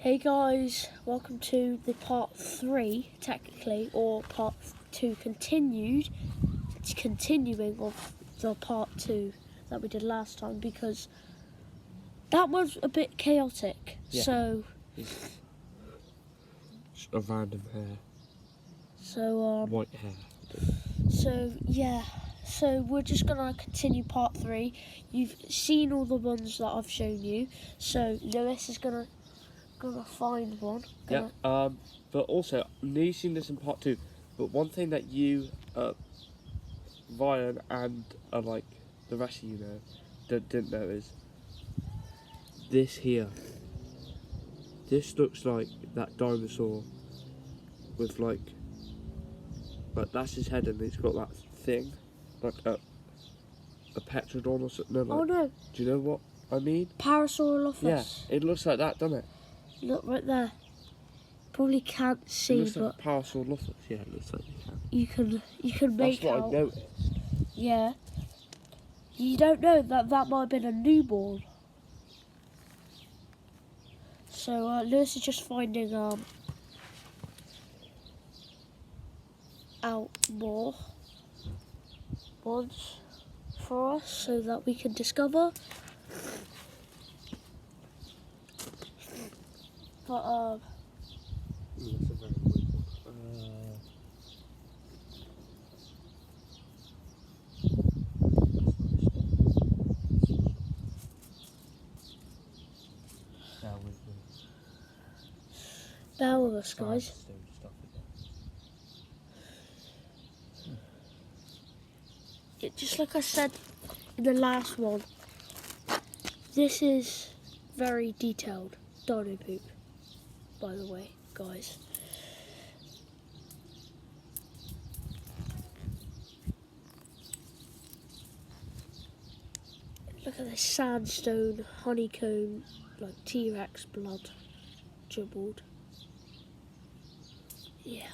Hey guys, welcome to the part 3, technically, or part 2 continuing of the part 2 that we did last time, because that was a bit chaotic. Yeah. So a random hair. So white hair. So we're just gonna continue part 3. You've seen all the ones that I've shown you. So Lewis is gonna find one. Yeah. But also, I know you've seen this in part 2. But one thing that you, Ryan, and like the rest of you didn't know is this here. This looks like that dinosaur with like that's his head, and it's got that thing, like a petrodon or something. No, Oh no! Do you know what I mean? Parasaurolophus. Yeah, it looks like that, doesn't it? Look right there. Probably can't see, it looks but like Parasaurolophus. Yeah, it looks like you can. you can make That's what out. I noticed. Yeah. You don't know that might have been a newborn. So Lewis is just finding out more ones for us so that we can discover. But That's a very weird one. bear with us, guys. Just like I said in the last one, this is very detailed dino poop, by the way, guys. Look at this sandstone, honeycomb, like T-Rex blood, jumbled. Yeah.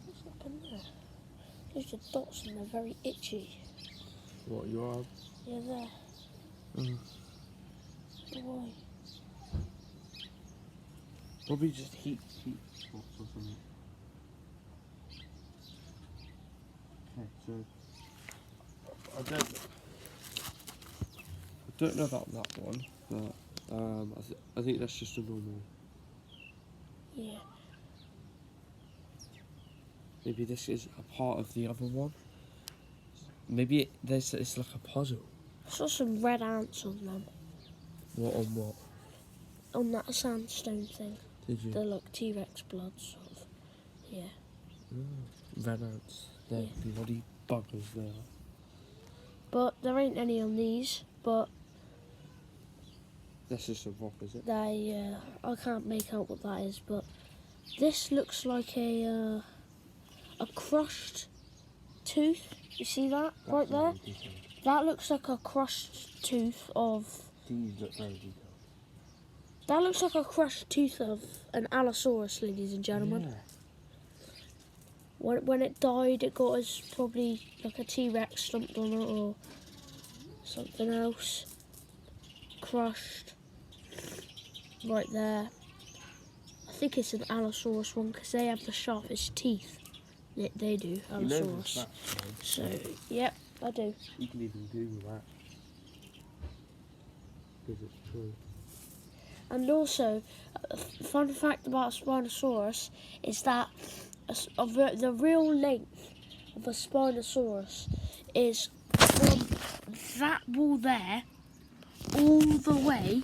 What's up in there? Those are dots and they're very itchy. What, you are? Yeah, there. Why? Probably just heat spots or something. Okay, so I don't know about that one, but I think that's just a normal. Yeah. Maybe this is a part of the other one. Maybe it's like a puzzle. I saw some red ants on them. What on what? On that sandstone thing. Did you? They're like T-Rex blood, sort of. Yeah. Red ants. They're bloody buggers, they are. But there ain't any on these, but That's just a rock, is it? I can't make out what that is, but this looks like a crushed tooth. You see that right there? That looks like a crushed tooth of. These look very detailed. That looks like a crushed tooth of an Allosaurus, ladies and gentlemen. Yeah. When it died, it got us probably like a T-Rex stomped on it or something else. Crushed. Right there. I think it's an Allosaurus one because they have the sharpest teeth. They do, Allosaurus. You know that, so, yep, I do. You can even Google that. Because it's true. And also, a fun fact about Spinosaurus is that the real length of a Spinosaurus is from that wall there all the way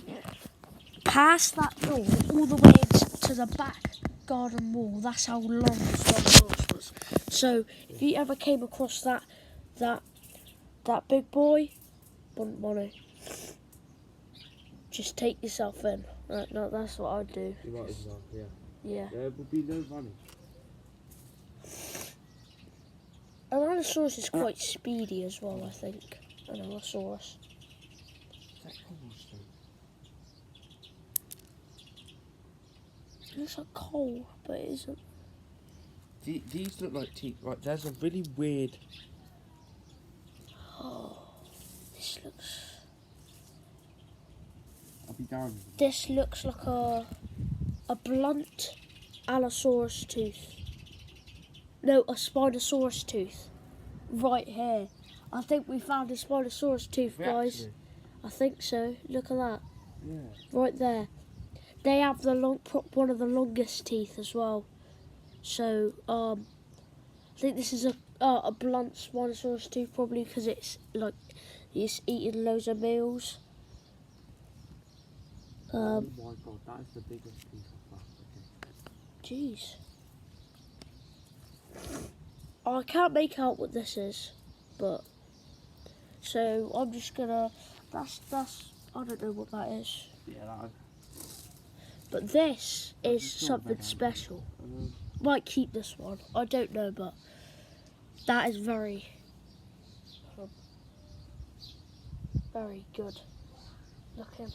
past that door, all the way to the back garden wall. That's how long the Spinosaurus was. So if you ever came across that big boy, wouldn't want to. Just take yourself in. Right, no, that's what I'd do. You might as well, yeah. Yeah. There will be no running. Allosaurus is quite speedy as well, I think. An Allosaurus. Is that cobblestone? It looks like coal, but it isn't. These look like teeth. Right, there's a really weird. Oh, this looks. I'll be down. This looks like a blunt Allosaurus tooth. No, a Spinosaurus tooth. Right here. I think we found a Spinosaurus tooth, guys. Actually? I think so. Look at that. Yeah. Right there. They have one of the longest teeth as well. So, I think this is a blunt Spinosaurus tooth, probably because it's like it's eating loads of meals. Oh my god, that is the biggest piece of that. Jeez. I can't make out what this is, but so I'm just gonna. That's. I don't know what that is. Yeah, that. But this is It's not something bad. special. Might keep this one. I don't know, but that is very good looking.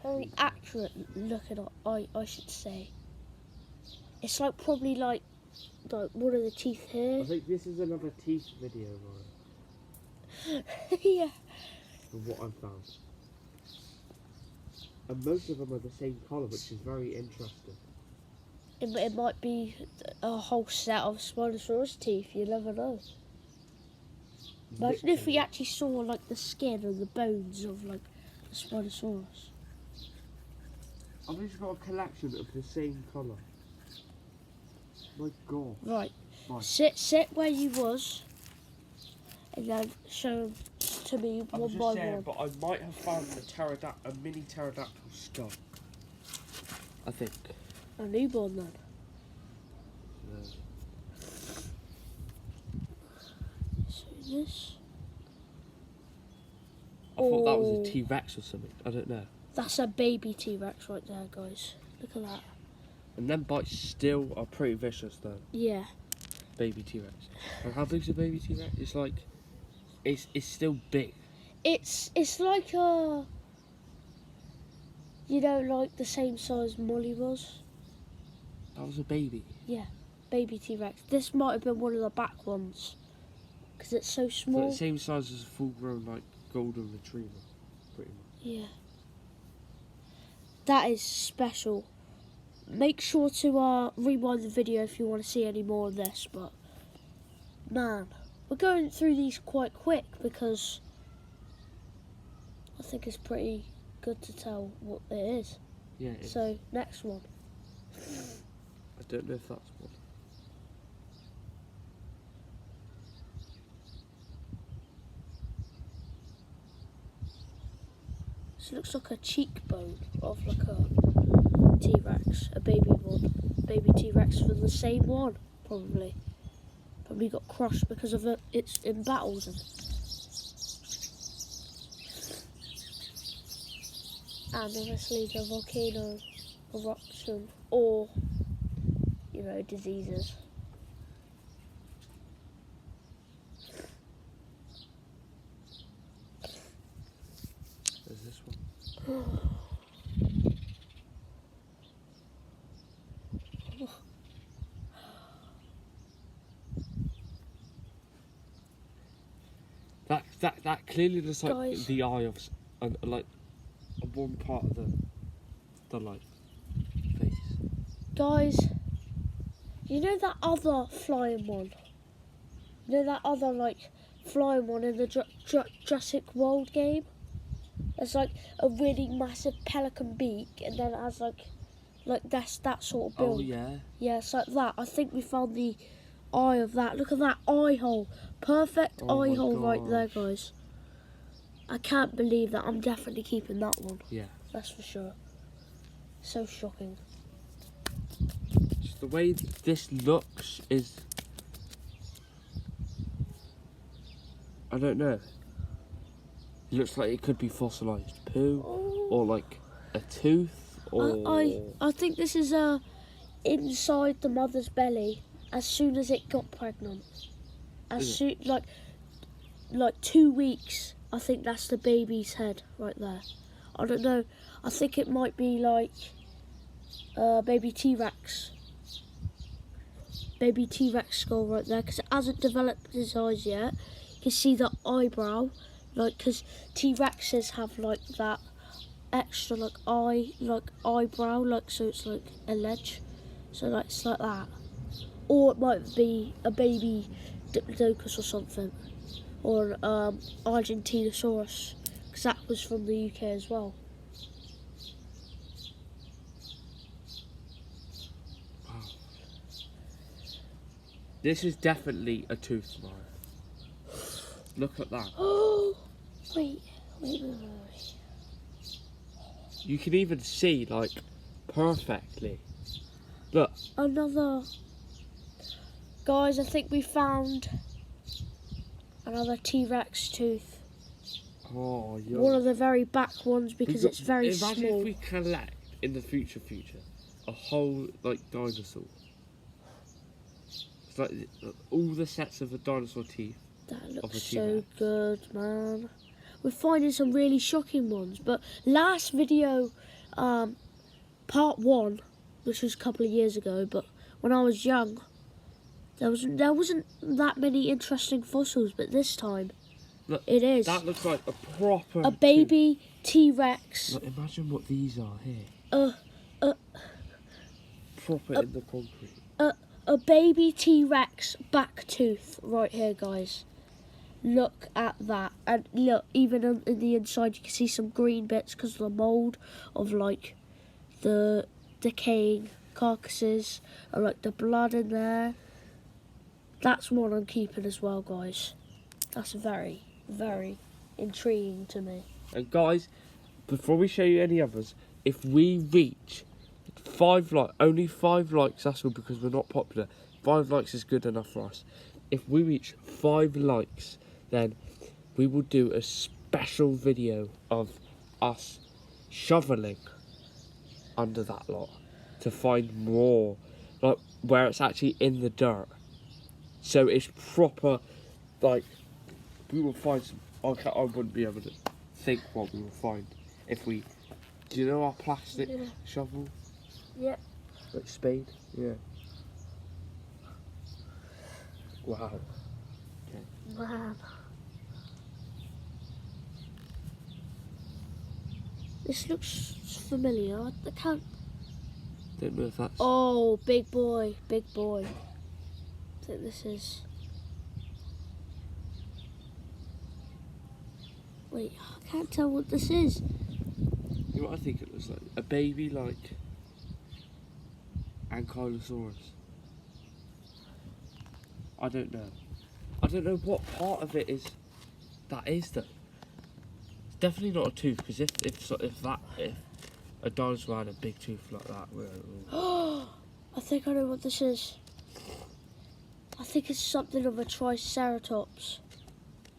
Very accurate looking, I should say. It's like probably like one of the teeth here. I think this is another teeth video, right? Yeah. From what I've found. And most of them are the same colour, which is very interesting. It might be a whole set of Spinosaurus teeth, you never know. Imagine if we actually saw like the skin and the bones of like the Spinosaurus. I've just got a collection of the same colour. My god. Right. Right. Sit where you was and then show to me I one was by just saying, one. but I might have found a mini pterodactyl skull. I think. A newborn then. So this. I thought that was Oh. a T-Rex or something. I don't know. That's a baby T-Rex right there, guys. Look at that. And them bites still are pretty vicious though. Yeah. Baby T-Rex. And how big's a baby T-Rex? It's like, it's still big. It's like a. You know, like the same size Molly was. That was a baby. Yeah, baby T-Rex. This might have been one of the back ones because it's so So small. the same size as a full-grown like golden retriever, pretty much. Yeah. That is special. Make sure to rewind the video if you want to see any more of this, but man, we're going through these quite quick because I think it's pretty good to tell what it is. Yeah. It is. So, next one. I don't know if that's one. This looks like a cheekbone of like a T-Rex, a baby one. Baby T-Rex for the same one, probably. Probably got crushed because of it. It's in battles. And obviously the volcano eruption or, you know, diseases. There's this one. That clearly looks like Guys. the eye of like one part of the like face. Guys, you know that other flying one? You know that other like flying one in the Jurassic World game? It's like a really massive pelican beak and then it has like that's that sort of build. Oh yeah. Yeah, it's like that. I think we found the eye of that. Look at that eye hole. Perfect Oh eye my hole right there, gosh. guys. I can't believe that. I'm definitely keeping that one. Yeah. That's for sure. So shocking. Just the way this looks is, I don't know. It looks like it could be fossilized poo, or like a tooth, or I think this is inside the mother's belly as soon as it got pregnant. As soon like 2 weeks, I think that's the baby's head right there. I don't know. I think it might be like baby T-Rex. baby T-Rex skull right there, because it hasn't developed his eyes yet. You can see the eyebrow, like, because T-Rexes have like that extra like eyebrow, like, so it's like a ledge, so like it's like that. Or it might be a baby Diplodocus or something, or Argentinosaurus, because that was from the UK as well. Wow. This is definitely a tooth, Mara. Look at that. Oh, wait. You can even see, like, perfectly. Look. Another. Guys, I think we found another T-Rex tooth. Oh, yeah. One of the very back ones, because it's very imagine small. Imagine if we collect, in the future, a whole, like, dinosaur. It's like all the sets of the dinosaur teeth. That of a looks so T-Rex. good, man. We're finding some really shocking ones. But last video, part 1, which was a couple of years ago, but when I was young, there wasn't that many interesting fossils, but this time, Look, it is. That looks like a proper a baby T-Rex. Look, imagine what these are here. Proper in the concrete. A baby T-Rex back tooth right here, guys. Look at that. And look, even in the inside, you can see some green bits because of the mould of, like, the decaying carcasses, and, like, the blood in there. That's one I'm keeping as well, guys. That's very, very intriguing to me. And guys, before we show you any others, if we reach 5 likes, only 5 likes, that's all, because we're not popular. 5 likes is good enough for us. If we reach 5 likes, then we will do a special video of us shoveling under that lot to find more, like, where it's actually in the dirt. So it's proper, like, we will find some. I wouldn't be able to think what we will find if we. Do you know our plastic shovel? Yep. Like spade? Yeah. Wow. Okay. Man. This looks familiar. I can't. Don't know if that's. Oh, big boy, big boy. I think this is. Wait, I can't tell what this is. You know what I think it looks like? A baby, like. Ankylosaurus. I don't know. I don't know what part of it is. That is though. It's definitely not a tooth, because if a dinosaur had a big tooth like that, I think I know what this is. I think it's something of a triceratops.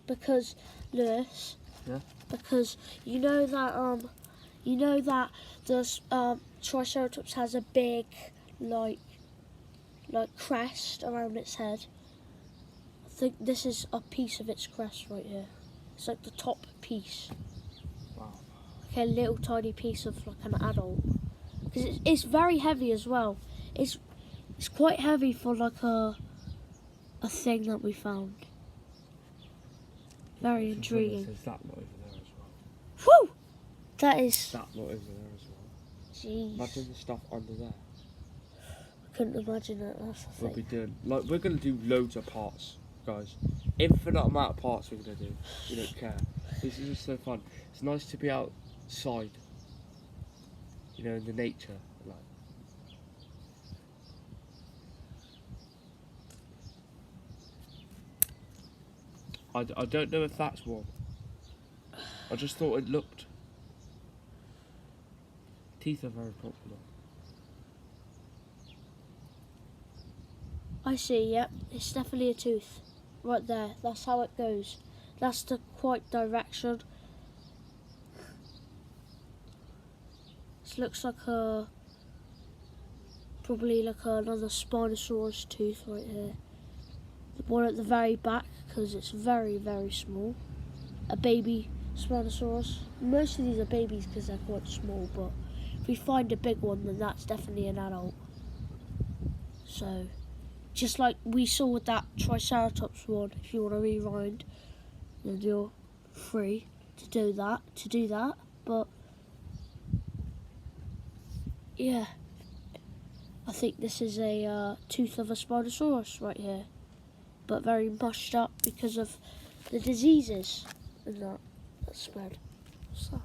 Because, Lewis. Yeah. Because you know that the triceratops has a big like crest around its head. I think this is a piece of its crest right here. It's like the top piece. Wow. Like a little tiny piece of like an adult. Because it's very heavy as well. It's quite heavy for like a thing that we found. Very intriguing. There's that lot over there as well. Whew! That is. That lot over there as well. Jeez. Imagine the stuff under there. I couldn't imagine it. That's the We'll thing. be doing, like, we're going to do loads of parts, guys. Infinite amount of parts we're going to do. We don't care. This is just so fun. It's nice to be outside, you know, in the nature. Like, I don't know if that's one. I just thought it looked. Teeth are very popular. I see, yep. It's definitely a tooth. Right there. That's how it goes. That's the quite direction. This looks like probably like another Spinosaurus tooth right here. The one at the very back, because it's very, very small. A baby Spinosaurus. Most of these are babies because they're quite small, but if we find a big one, then that's definitely an adult. So, just like we saw with that Triceratops one. If you want to rewind, then you're free to do that. But yeah, I think this is a tooth of a Spinosaurus right here, but very mushed up because of the diseases and that spread. What's that?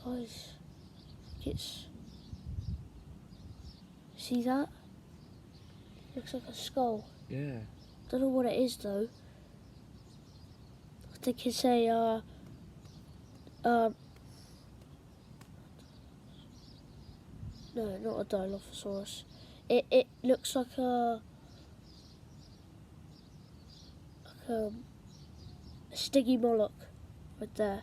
Guys, it's, see that? Looks like a skull. Yeah. Don't know what it is though. I think it's a no, not a Dilophosaurus. It looks like a stiggy mollusk right there.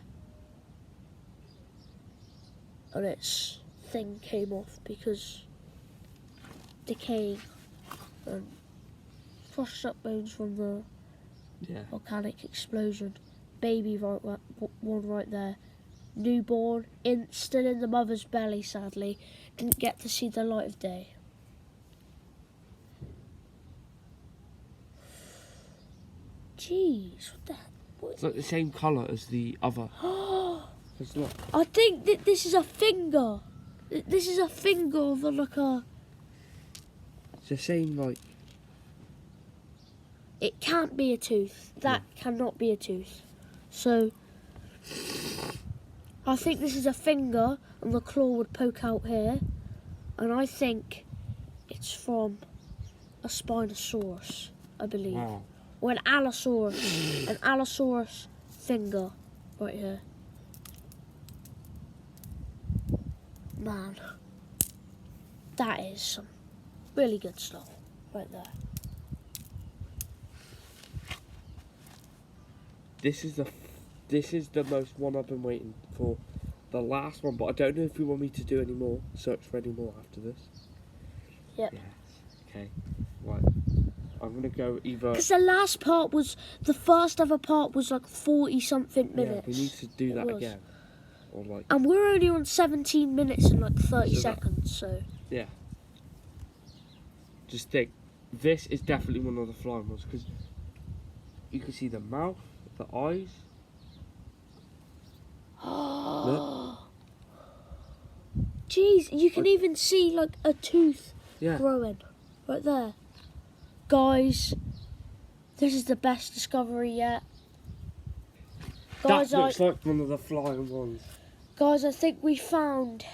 And its thing came off because decaying and crushed up bones from the volcanic explosion. Baby one right there. Newborn, still in the mother's belly, sadly. Didn't get to see the light of day. Jeez, what the heck? It's like the same colour as the other. It's not. I think that this is a finger. This is a finger of like a... It's the same, like... It can't be a tooth. That cannot be a tooth. So, I think this is a finger and the claw would poke out here. And I think it's from a Spinosaurus, I believe. Wow. Or an Allosaurus. An Allosaurus finger right here. Man, that is some really good stuff right there. This is the most one I've been waiting for. The last one, but I don't know if you want me to do any more. Search for any more after this. Yep. Yes. Okay. Right. I'm gonna go either. Because the first ever part was like 40 something minutes. Yeah, we need to do that again. Or like. And we're only on 17 minutes and like 30 So seconds, so. Yeah. Just think, this is definitely one of the flying ones because you can see the mouth, the eyes. Look. Jeez, you can even see like a tooth Yeah. growing right there. Guys, this is the best discovery yet. Guys, That looks like one of the flying ones. Guys, I think we found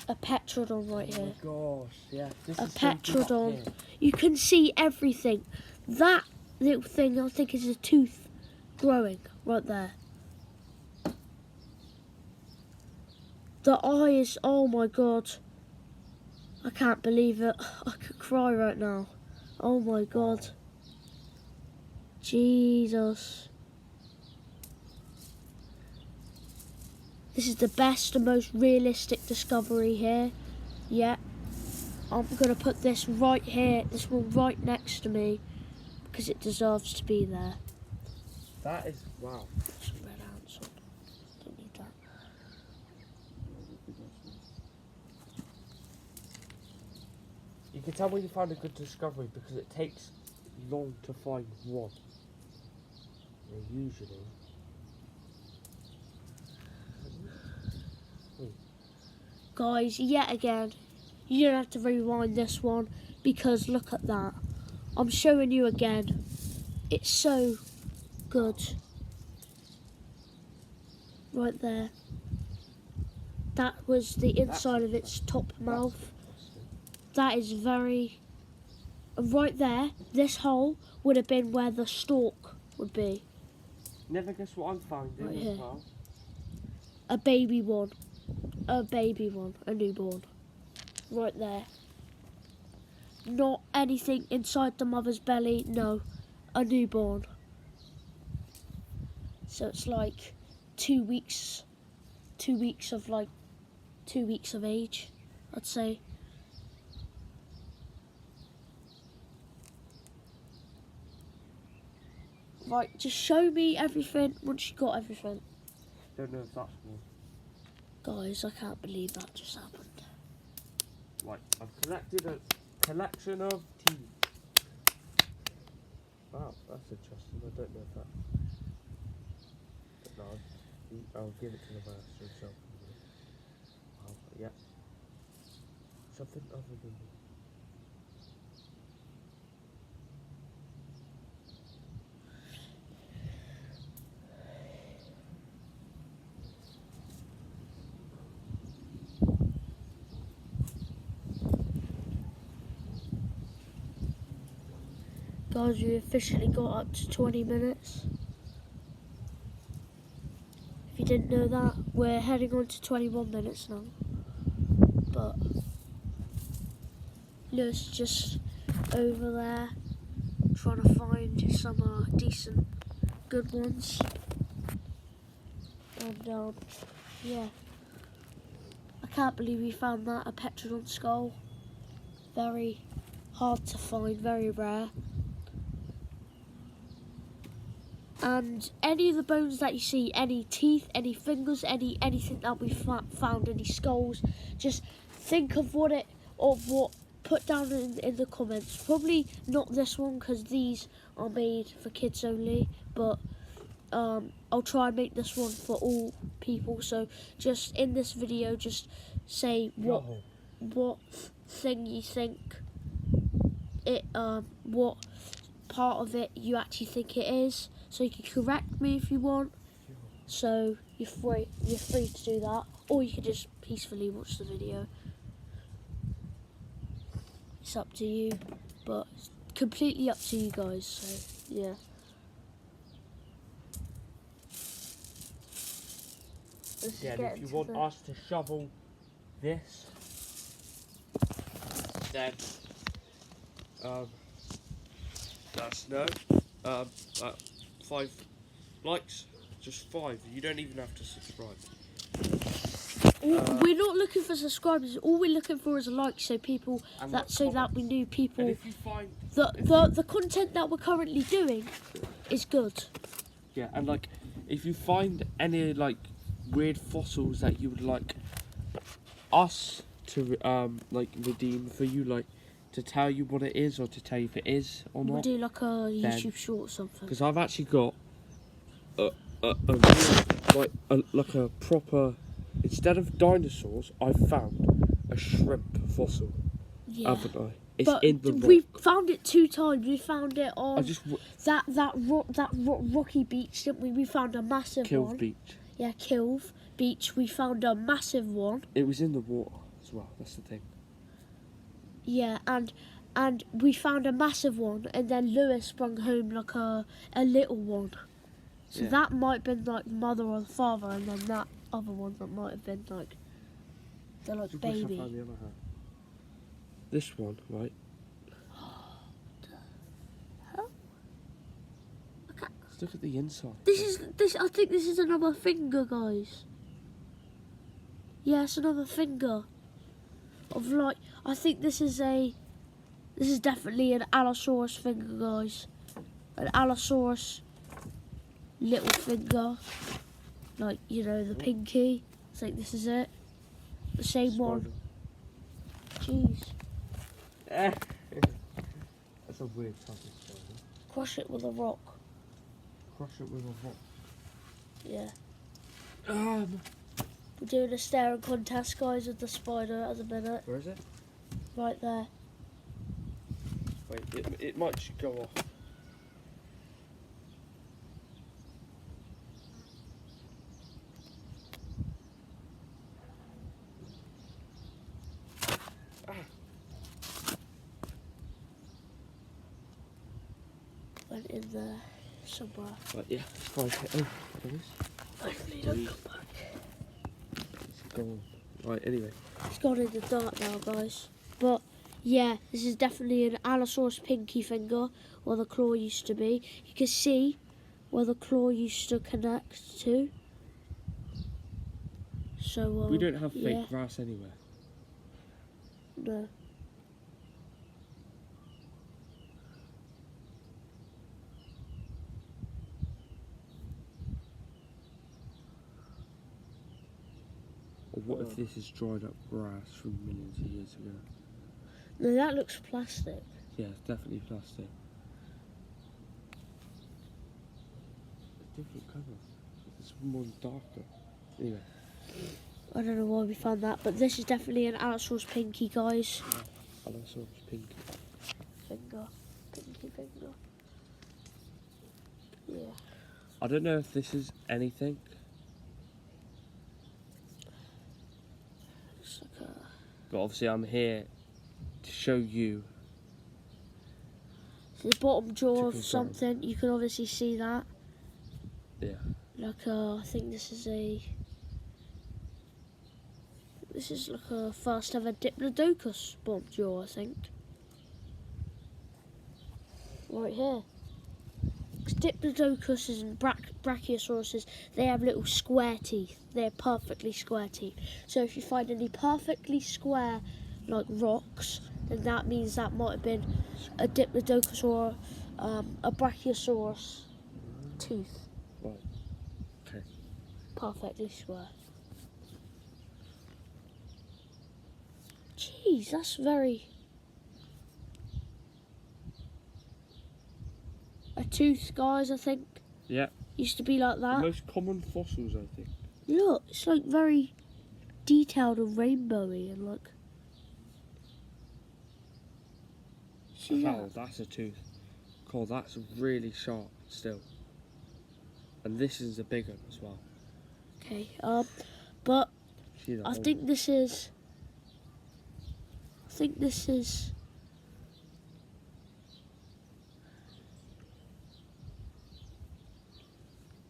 a Petrodon right here. Oh my gosh, yeah. This A is something up Petrodon. here. You can see everything. That little thing, I think, is a tooth growing right there. The eye is, oh my god. I can't believe it. I could cry right now. Oh my god. Jesus. This is the best and most realistic discovery here. Yeah. I'm going to put this right here, this one right next to me, because it deserves to be there. That is, wow. Some red ants on. Don't need that. You can tell when you find a good discovery because it takes long to find one. Usually. Guys, yet again, you don't have to rewind this one because look at that. I'm showing you again. It's so good. Right there. That was the inside of its top mouth. That is very... Right there, this hole would have been where the stalk would be. Never guess what I'm finding Right as here. well. A baby one. A baby one. A newborn. Right there. Not anything inside the mother's belly. No. A newborn. So it's like 2 weeks. 2 weeks of like... 2 weeks of age, I'd say. Right, just show me everything once you got everything. Don't know if that's one. Guys, I can't believe that just happened. Like, I've collected a collection of teeth. Wow, that's interesting. I don't know if that. But no, I'll give it to the master himself. Wow, yeah. Something other than. Guys, we officially got up to 20 minutes. If you didn't know that, we're heading on to 21 minutes now. But Lewis just over there trying to find some decent, good ones. And yeah, I can't believe we found that, a Petrodon skull. Very hard to find, very rare. And any of the bones that you see, any teeth, any fingers, anything that we found, any skulls, just think of what put down in the comments. Probably not this one because these are made for kids only, but I'll try and make this one for all people. So just in this video, just say what thing you think it, what part of it you actually think it is. So you can correct me if you want. So you're free to do that, or you can just peacefully watch the video. It's up to you, but it's completely up to you guys. So yeah. Yeah, and if you want us to shovel this, then let us know. 5 likes, just 5. You don't even have to subscribe. We're not looking for subscribers. All we're looking for is a like, so people that we knew people. And if you find the content that we're currently doing is good. Yeah, and like if you find any like weird fossils that you would like us to like redeem for you, like to tell you what it is or to tell you if it is or not. We'll do like a YouTube short or something. Because I've actually got like a proper, instead of dinosaurs, I've found a shrimp fossil. Yeah. Haven't I? It's But in the rock. we found it 2 times. We found it on that rocky beach, didn't we? We found a massive Kilve one. Beach. Yeah, Kilve Beach. We found a massive one. It was in the water as well. That's the thing. Yeah, and we found a massive one, and then Lewis brought home like a little one. So yeah. that might have been like mother or the father, and then that other one that might have been like the like baby. I found the other hand. This one, right? Hell? Let's look at the inside. This. I think this is another finger, guys. Yeah, it's another finger. Of like, I think this is definitely an Allosaurus finger, guys. An Allosaurus little finger, like, you know, the pinky. I think this is it. The same one. Jeez. That's a weird type of spider. Crush it with a rock. Crush it with a rock. Yeah. We're doing a staring contest, guys, with the spider at the minute. Where is it? Right there. Wait, it might just go off. Went in there somewhere. Right, yeah, it's fine. Oh, there it is. Hopefully he don't come back. It's gone. Right, anyway. It's gone in the dark now, guys. But yeah, this is definitely an Allosaurus pinky finger, where the claw used to be. You can see where the claw used to connect to. So we don't have fake grass anywhere. No. Or what if this is dried up grass from millions of years ago? No, that looks plastic. Yeah, it's definitely plastic. It's a different colour. It's more darker. Anyway. I don't know why we found that, but this is definitely an Allosaurus pinky, guys. Allosaurus pinky. Finger. Pinky finger. Yeah. I don't know if this is anything. It's like a... But obviously I'm here to show you. The bottom jaw of confirm. something. You can obviously see that. Yeah. Like I think this is a... This is like a first ever Diplodocus bottom jaw, I think. Right here. 'Cause Diplodocuses and Brachiosauruses, they have little square teeth. They're perfectly square teeth. So if you find any perfectly square, like rocks, then that means that might have been a Diplodocus or a Brachiosaurus tooth. Right. Okay. Perfectly square. Jeez, that's very... A tooth, guys, I think. Yeah. Used to be like The that. most common fossils, I think. Look, it's like very detailed and rainbowy and like... See Oh, that? that's a tooth. Cool, that's really sharp still. And this is a big one as well. Okay, but See that I hole? think this is...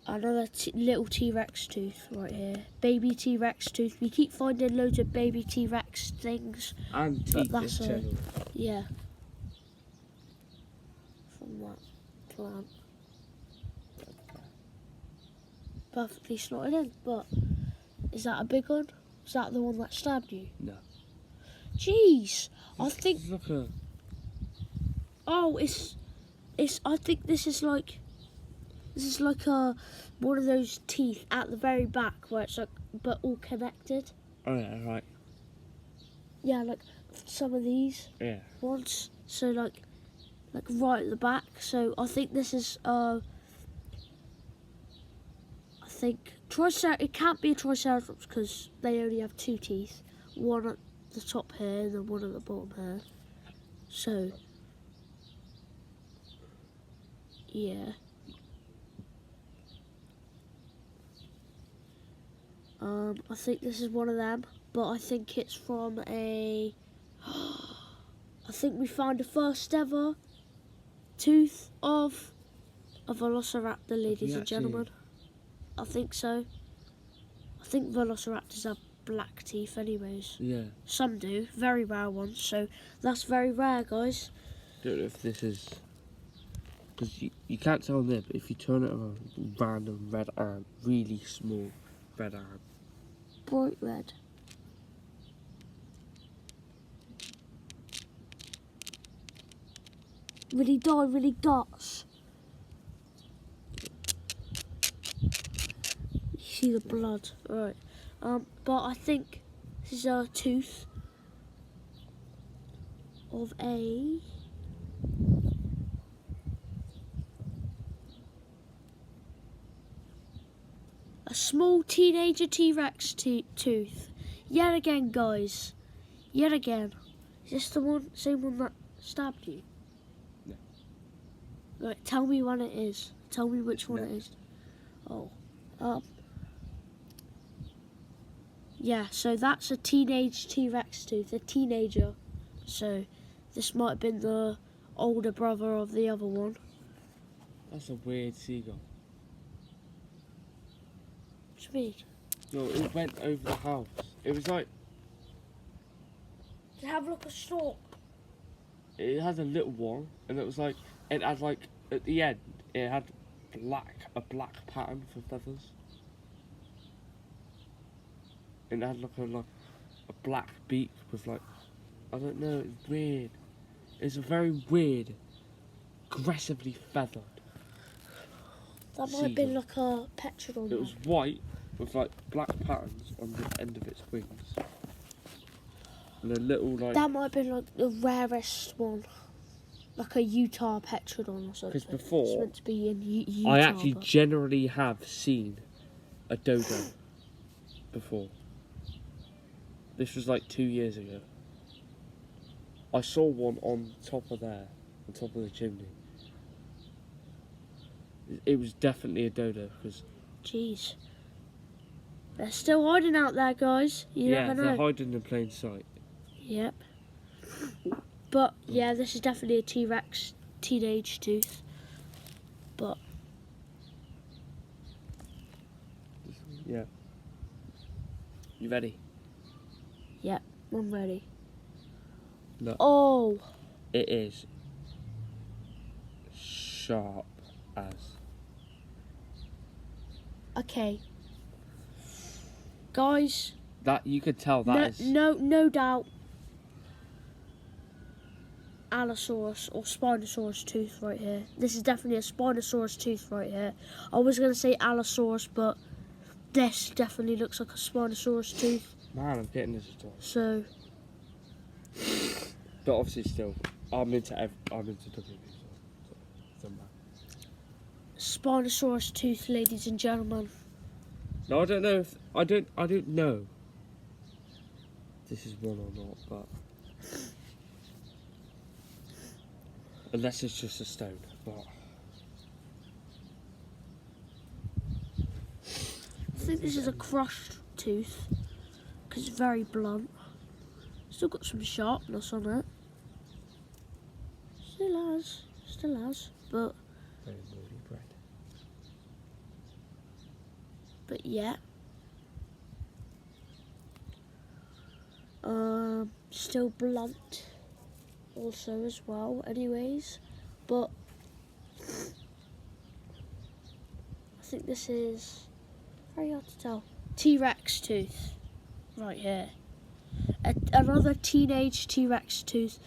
Another little T-Rex tooth right here. Baby T-Rex tooth. We keep finding loads of baby T-Rex things. And But teeth that's in a- general. Yeah. From that plant. Perfectly slotted in, but is that a big one? Is that the one that stabbed you? No. Jeez! I think... Look at... Oh, I think this is like a one of those teeth at the very back where it's like, but all connected. Oh yeah, right. Yeah, like some of these Yeah. ones. So like right at the back. So I think this is I think it can't be a Triceratops because they only have two teeth, one at the top here and then one at the bottom here. So yeah. I think this is one of them, but I think it's from a... I think we found the first ever tooth of a Velociraptor, ladies and gentlemen. I think so. I think Velociraptors have black teeth anyways. Yeah. Some do, very rare ones, so that's very rare, guys. Don't know if this is... Because you can't tell there, but if you turn it around, random red ant, really small red ant. Bright red. Really die, really dots. You see the blood, right? But I think this is a tooth of a small teenager T-Rex tooth. Yet again, guys. Yet again. Is this the same one that stabbed you? No. Right, tell me when it is. Tell me which one No. it is. Oh. Yeah, so that's a teenage T-Rex tooth, a teenager. So this might have been the older brother of the other one. That's a weird seagull. What do you mean? No, it went over the house. It was like... Does it have like a stalk? It had a little one, and it was like... It had like, at the end, it had a black pattern for feathers. And it had like a black beak with like... I don't know, it's weird. It's a very weird, aggressively feathered That might have been seagull. like a petrol. It was white with like black patterns on the end of its wings. And a little like. That might have been like the rarest one. Like a Utah Petrodon or something. Because before, it's meant to be in Utah. I actually generally have seen a dodo before. This was like 2 years ago. I saw one on top of there, on top of the chimney. It was definitely a dodo because. Jeez. They're still hiding out there, guys. You never know. They're hiding in plain sight. Yep. But yeah, this is definitely a T-Rex teenage tooth. But yeah. You ready? Yep, I'm ready. Look. Oh. It is sharp as. Okay. Guys. That you could tell that is. No doubt. Allosaurus or Spinosaurus tooth right here. This is definitely a Spinosaurus tooth right here. I was going to say Allosaurus, but this definitely looks like a Spinosaurus tooth. Man, I'm getting this at all. So, but obviously, still, I'm into WB. So Spinosaurus tooth, ladies and gentlemen. No, I don't know if I don't know. This is one or not, but. Unless it's just a stone, but I think this is a crushed tooth because it's very blunt. Still got some sharpness on it. Still has, but very moody bread. But yeah. Still blunt. Also as well, anyways, but I think this is very hard to tell. T-Rex tooth, right here. Another teenage T-Rex tooth.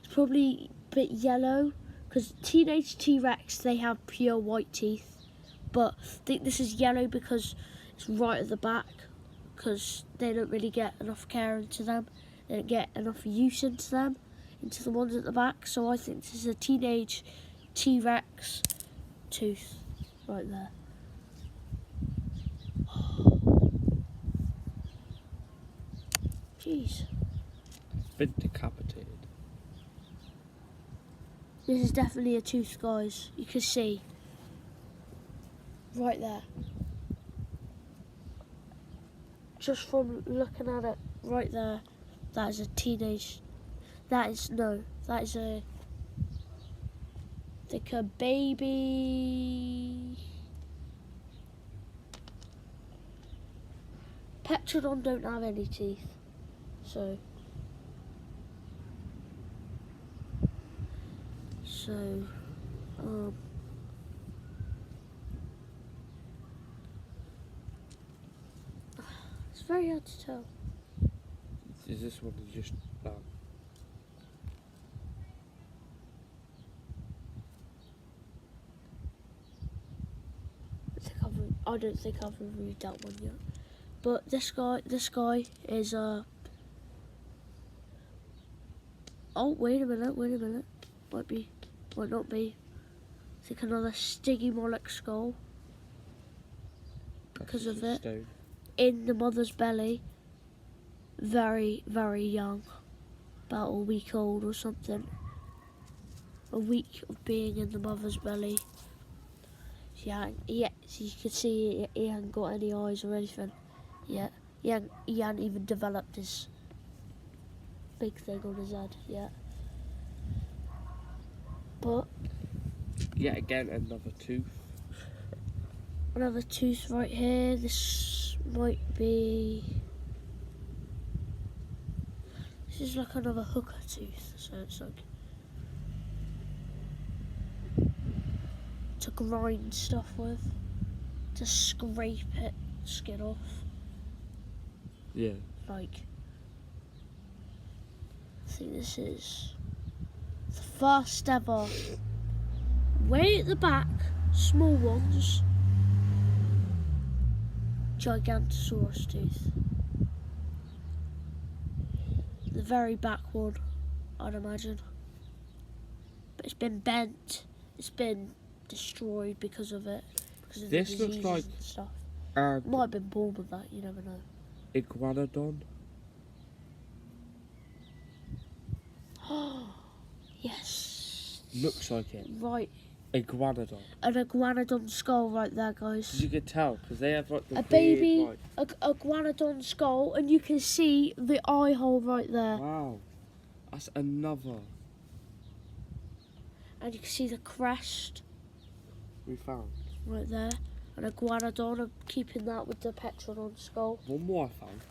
It's probably a bit yellow because teenage T-Rex, they have pure white teeth, but I think this is yellow because it's right at the back because they don't really get enough care into them. They don't get enough use into them. Into the ones at the back, so I think this is a teenage T-Rex tooth right there. Jeez. Been decapitated. This is definitely a tooth, guys. You can see right there. Just from looking at it right there, that is a teenage. That is a, like a baby. Petrodon don't have any teeth, so it's very hard to tell. Is this one just I don't think I've reviewed that one yet. But this guy is oh, wait a minute. Might not be. I think another Stiggy Moloch skull. Because of it. Stone. In the mother's belly. Very, very young. About a week old or something. A week of being in the mother's belly. Yeah, so you can see he hasn't got any eyes or anything yet. He hadn't even developed his big thing on his head yet. But yet again, another tooth. Another tooth right here. This might be. This is like another hooker tooth, so it's like to grind stuff with, to scrape it, skin off. Yeah. Like, I think this is the first ever. Way at the back, small ones. Gigantosaurus tooth. The very back one, I'd imagine. But it's been bent. It's been destroyed because of it. Because of This the looks diseases like and stuff. an Might have been born with that, you never know. iguanodon. Yes. Looks like it. Right. Iguanodon. An iguanodon skull right there, guys. You can tell because they have like the A weird, baby like, iguanodon skull, and you can see the eye hole right there. wow, that's another And you can see the crest we found. right there. An iguanodon, I'm keeping that with the Petrodon skull. One more I found.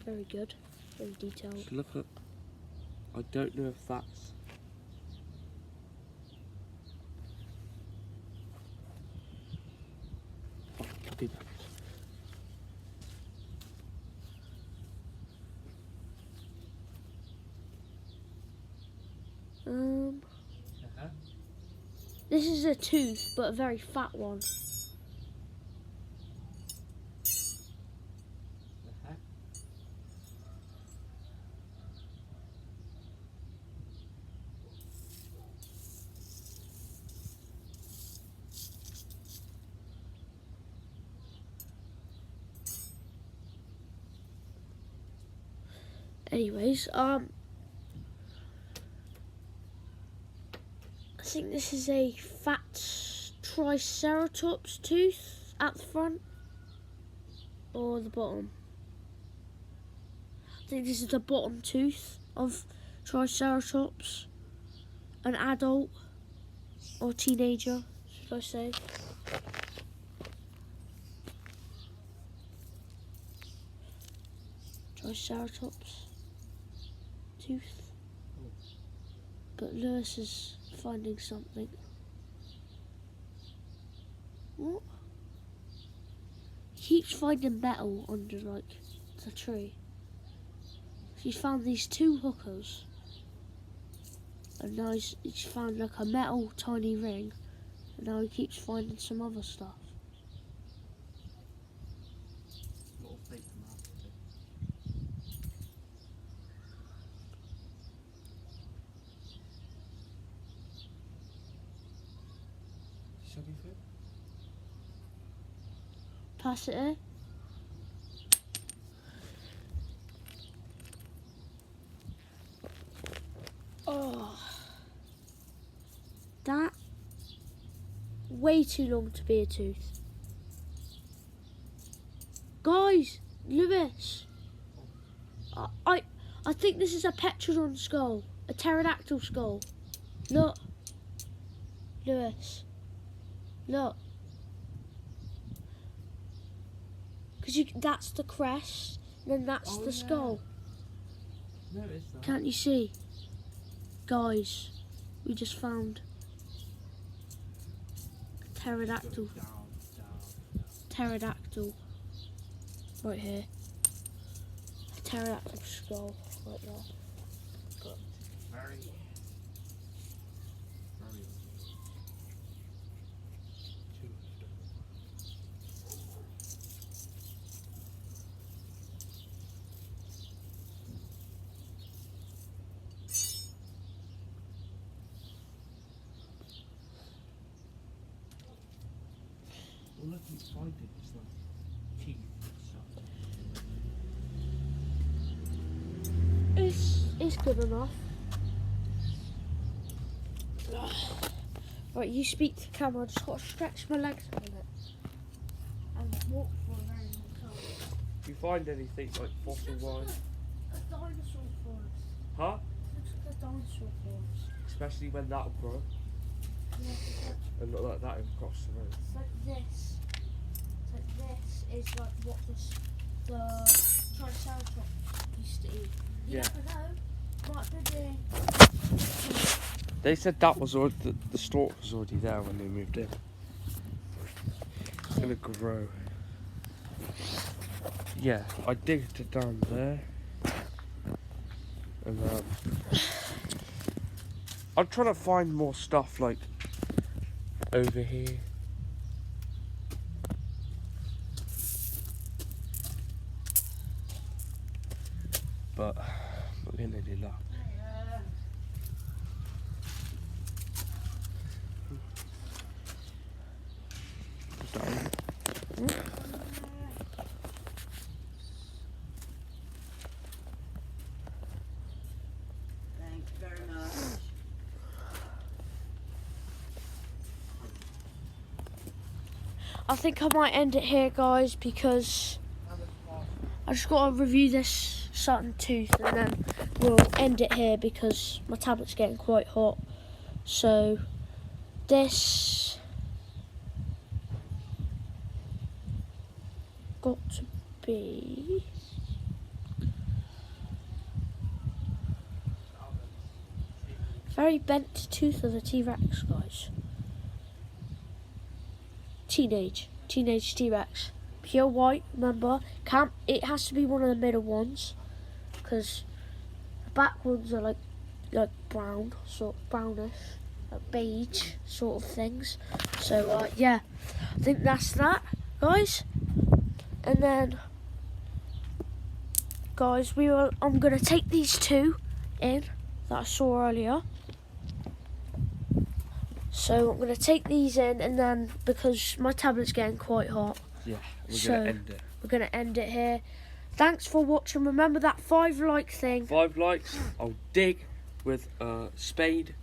Very good. Very detailed. Just look at. I don't know if that's. Oh, I'll do that. This is a tooth, but a very fat one. Anyways, I think this is a fat triceratops tooth at the front or the bottom. I think this is the bottom tooth of triceratops, an adult or teenager, should I say. Triceratops tooth. But Lewis is finding something. What? He keeps finding metal under like the tree. He's found these two hookers. And now he's found like a metal tiny ring. And now he keeps finding some other stuff. Pass it here. Oh, that way too long to be a tooth. Guys, Lewis, I think this is a Petrodon skull, a pterodactyl skull. Look, Lewis, look. Because that's the crest, then that's the skull. Notice that. Can't you see? Guys, we just found a pterodactyl. Pterodactyl. Right here. A pterodactyl skull right there. Very, very. All I can find is like teeth and stuff. It's good enough. Right, you speak to camera. I just got to stretch my legs a minute and walk for a very long time. Do you find anything like fossil wise? A dinosaur forest. Huh? Looks like a dinosaur forest. Especially when that'll grow Yeah, and not like that across the road. it's like this. It's like this is like what the Triceratops used to eat. You Yeah. never know. Might be doing. They said that was already, the stalk was already there when they moved in. It's gonna grow. Yeah, I digged it down there. And I'm trying to find more stuff like over here. but we're gonna do that. Thank you very much. I think I might end it here, guys, because I just got to review this certain tooth, and then we'll end it here because my tablet's getting quite hot. So this got to be very bent tooth of the T-Rex, guys. Teenage T-Rex, pure white. Remember, it has to be one of the middle ones, because the back ones are like brown, sort of brownish, like beige sort of things. So yeah, I think that's that, guys. And then, guys, I'm gonna take these two in that I saw earlier. So I'm going to take these in, and then, because my tablet's getting quite hot, yeah, we're going to end it. We're going to end it here. Thanks for watching. Remember that 5 like thing. 5 likes. I'll dig with a spade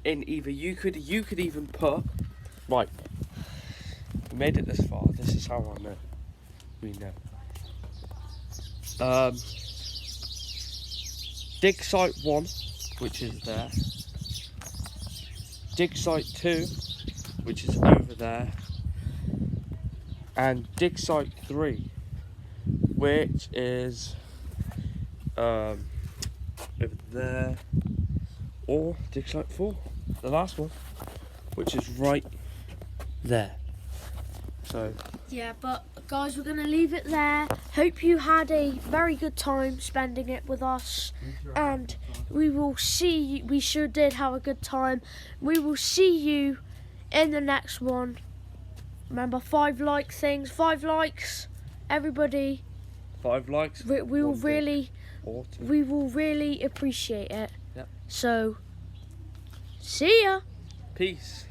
in either. You could even put, right, we made it this far. This is how I know. We know. Dig site 1, which is there. Dig site 2, which is over there, and dig site 3, which is over there, or dig site 4, the last one, which is right there. So yeah, but guys, we're gonna leave it there. Hope you had a very good time spending it with us, and we sure did have a good time. We will see you in the next one. Remember, 5 like things, 5 likes, everybody. 5 likes. We will really appreciate it. Yep. So, see ya. Peace.